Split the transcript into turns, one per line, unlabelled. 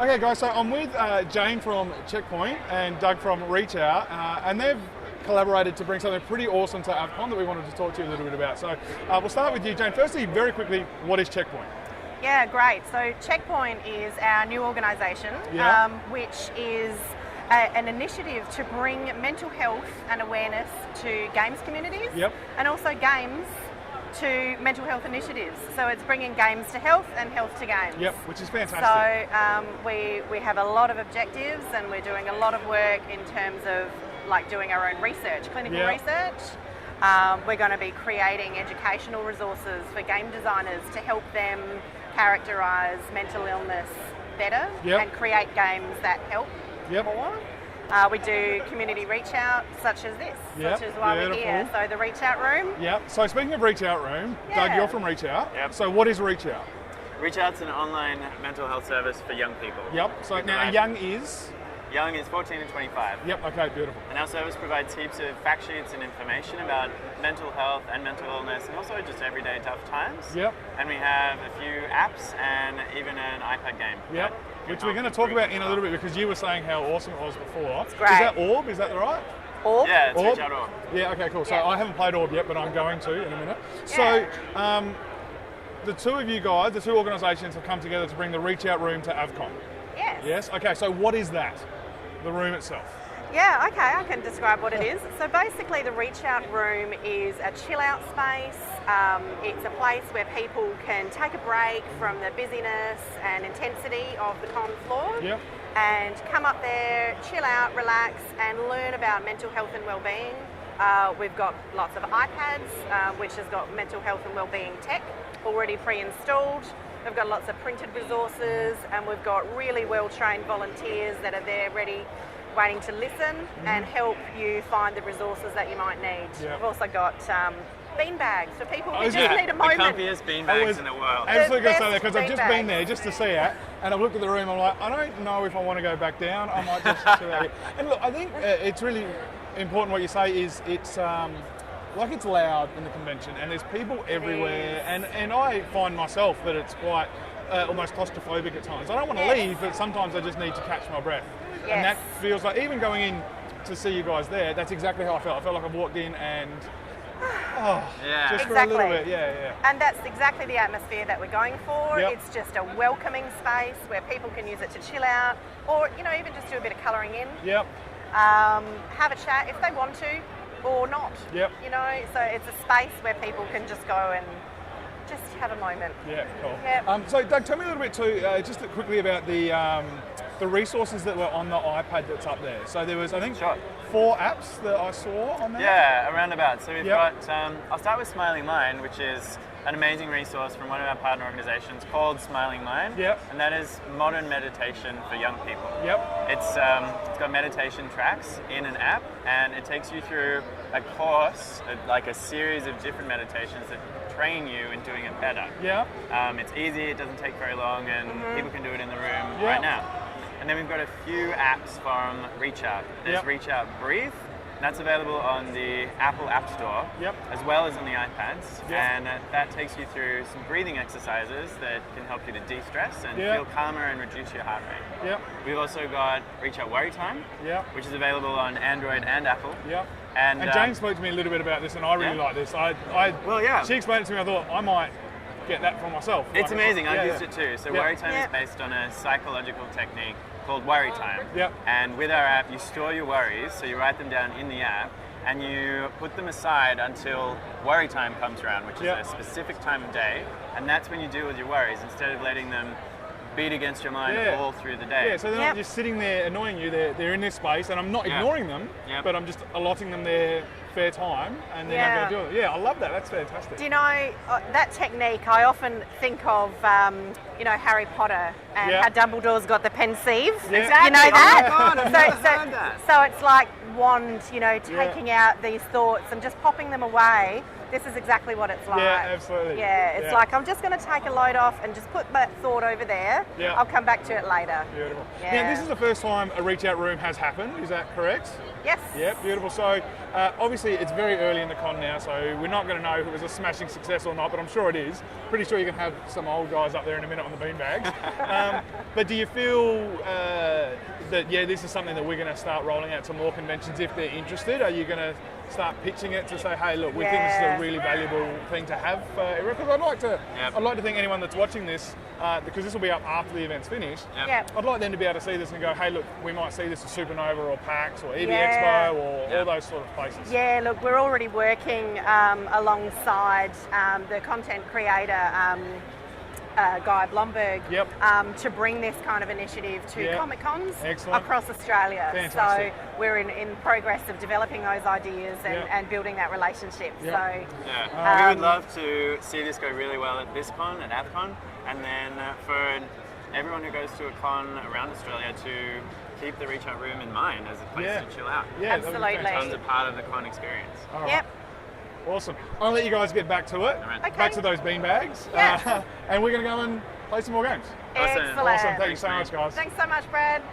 Okay guys, so I'm with Jane from Checkpoint and Doug from Reach Out, and they've collaborated to bring something pretty awesome to AVCon that we wanted to talk to you a little bit about. So we'll start with you, Jane. Firstly, very quickly, what is Checkpoint?
Yeah, great. So Checkpoint is our new organisation, which is an initiative to bring mental health and awareness to games communities, and also games to mental health initiatives. So it's bringing games to health and health to games.
Yep, which is fantastic.
So we have a lot of objectives, and we're doing a lot of work in terms of like doing our own research, clinical research. We're going to be creating educational resources for game designers to help them characterise mental illness better and create games that help more. We do community reach out such as this, such as why we're here. So the reach out room.
Yep. So speaking of reach out room, Doug, you're from Reach Out.
Yep.
So what is Reach Out?
Reach Out's an online mental health service for young people.
Yep. So now young is?
Young is 14 to 25.
Yep, okay, beautiful.
And our service provides heaps of fact sheets and information about mental health and mental illness, and also just everyday tough times.
Yep.
And we have a few apps and even an iPad game.
Yep. Which we're going to talk about in a little bit, because you were saying how awesome it was before.
It's great.
Is that Orb? Is that right?
Orb?
Yeah, it's
Orb?
Reach Out Orb.
Yeah, okay, cool. So I haven't played Orb yet, but I'm going to in a minute. So the two of you guys, the two organisations have come together to bring the Reach Out room to AVCon.
Yes.
Yes? Okay, so what is that? The room itself?
Yeah, okay, I can describe what it is. So basically the Reach Out room is a chill out space. It's a place where people can take a break from the busyness and intensity of the con floor and come up there, chill out, relax and learn about mental health and wellbeing. We've got lots of iPads, which has got mental health and wellbeing tech already pre-installed. We've got lots of printed resources, and we've got really well-trained volunteers that are there ready, waiting to listen and help you find the resources that you might need. We've also got bean bags for people who just need a moment.
The comfiest bean bags in the world.
I was going to say that because I've just been there just to see it, and I've looked at the room, I'm like, I don't know if I want to go back down, I might just chill out here. And look, I think it's really important what you say is it's like it's loud in the convention, and there's people everywhere, and I find myself that it's quite almost claustrophobic at times. I don't want to leave, but sometimes I just need to catch my breath. And that feels like, even going in to see you guys there, that's exactly how I felt. I felt like I walked in and just for a little bit,
And that's exactly the atmosphere that we're going for. It's just a welcoming space where people can use it to chill out, or even just do a bit of colouring in. Have a chat if they want to, or not. So it's a space where people can just go and just have a moment.
Yeah, cool. So Doug, tell me a little bit too, just quickly about the resources that were on the iPad that's up there. So there was, I think, 4 apps that I saw on there.
Yeah, around about. So we've got, I'll start with Smiling Mind, which is an amazing resource from one of our partner organisations called Smiling Mind. And that is modern meditation for young people. It's got meditation tracks in an app, and it takes you through a course, like a series of different meditations that train you in doing it better. It's easy, it doesn't take very long, and people can do it in the room right now. And then we've got a few apps from Reach Out. There's Reach Out Breathe, and that's available on the Apple App Store, as well as on the iPads. And that takes you through some breathing exercises that can help you to de-stress and feel calmer and reduce your heart rate. We've also got Reach Out Worry Time, which is available on Android and Apple. And
Jane spoke to me a little bit about this, and I really like this. She explained it to me, I thought I might get that for myself.
It's amazing, I've used it too. So Worry Time is based on a psychological technique called Worry Time. And with our app, you store your worries, so you write them down in the app, and you put them aside until Worry Time comes around, which is a specific time of day, and that's when you deal with your worries, instead of letting them beat against your mind all through the day.
So they're not just sitting there annoying you, they're in this space, and I'm not ignoring them, but I'm just allotting them their fair time, and then I'm going to do it. I love that, that's fantastic.
Do you know, that technique, I often think of, Harry Potter and how Dumbledore's got the pensieve.
Exactly.
You know that?
Oh my God,
so it's like wand, taking out these thoughts and just popping them away this is exactly what it's like.
Yeah, absolutely.
Yeah, it's like I'm just going to take a load off and just put that thought over there.
Yeah.
I'll come back to it later.
Beautiful.
Yeah.
Now, this is the first time a reach out room has happened, is that correct?
Yes.
Yeah, beautiful. So obviously it's very early in the con now, so we're not going to know if it was a smashing success or not, but I'm sure it is. Pretty sure you can have some old guys up there in a minute on the beanbags. But do you feel that, yeah, this is something that we're going to start rolling out to more conventions if they're interested? Are you going to start pitching it to say, hey, look, we think this is a really valuable thing to have for everyone? Because I'd like to think anyone that's watching this, because this will be up after the event's finished, I'd like them to be able to see this and go, hey, look, we might see this at Supernova or PAX or EV Expo or all those sort of places.
Yeah, look, we're already working alongside the content creator, Guy Blomberg, to bring this kind of initiative to Comic Cons across Australia.
Fantastic.
So we're in progress of developing those ideas and building that relationship. So
we would love to see this go really well at this con, at AVCon, and then for everyone who goes to a con around Australia to keep the Reach Out Room in mind as a place to chill out.
Yeah,
absolutely.
Becomes a part of the con experience.
Yep.
Awesome. I'll let you guys get back to it.
Okay.
Back to those beanbags. And we're going to go and play some more games.
Excellent.
Awesome. Thank you so much, guys.
Thanks so much, Brad.